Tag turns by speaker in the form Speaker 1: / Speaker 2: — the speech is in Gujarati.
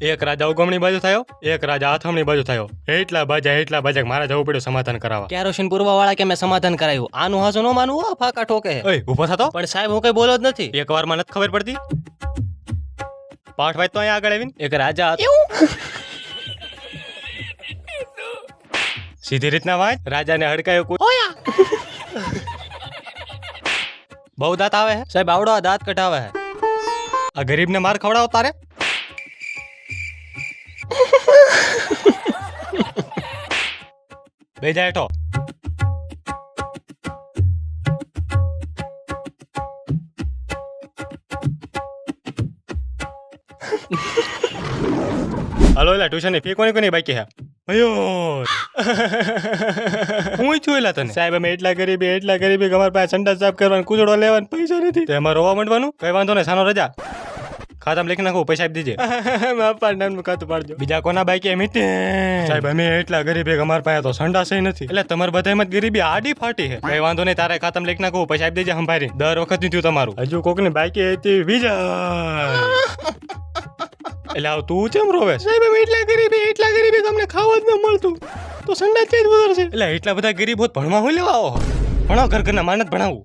Speaker 1: એક રાજા ઉગમણી બાજુ થયો, એક રાજા આથમણી બાજુ થયો. એટલા બાજા મારા જવું પડ્યું સમાધાન કરાવવા.
Speaker 2: કેરોસીન પૂરવા વાળા કે મેં સમાધાન કરાયું. આનું હાસુ ન માનવું હો, ફાકા ઠોકે.
Speaker 1: ઓય ઊભો થતો.
Speaker 2: પણ સાહેબ હું કઈ બોલો જ નથી.
Speaker 1: એક વારમાં નથી ખબર પડતી. પાઠ વાંચતો અહીંયા આગળ આવીને.
Speaker 2: એક રાજા
Speaker 1: સીધી રીતના વાંચ. રાજાને હડકાયો કોઈ બહુ દાંત આવે હે.
Speaker 2: સાહેબ આવડો આ દાંત કઢાવે હે.
Speaker 1: આ ગરીબને માર ખવડાવો તારે. બેજા હેઠો. હલો એલા ટ્યુશન ની ફી કોની બાકી હે? મયુર હું છું એલા તને. સાહેબ અમે એટલા ગરીબી કે અમારા પાસે સંડાસ સાફ કરવાનો કૂચડો લેવાનો પૈસા નથી. તેમાં રોવા માંડવાનું કઈ વાંધો નહીં, સાનો રજા ખાતામાં લખી નાખો, પૈસા આપી દીજે. ખાતું પાડજો. બીજા કોના બાકી એમ સાહેબ અમે એટલા ગરીબી કે અમારા પાસે તો સંડાસ નથી. એટલે તમારે બધામાં ગરીબી આડી ફાટી છે. કઈ વાંધો નહીં, તારે ખાતામાં લખી નાખો, પૈસા આપી દેજે. સંભારી દર વખત નહીં થયું તમારું. હજુ કોકની બાકી હતી બીજા. એટલે આવ તું કેમ રોવે? સાહેબ અમે એટલા ગરીબી કે અમને ખાવા જ ન મળતું, તો સંડાસ ચેજ વધારે છે. એટલે એટલા બધા ગરીબ હોત ભણવા હું લેવા આવો? ભણાવ ઘરના માનત ભણાવું.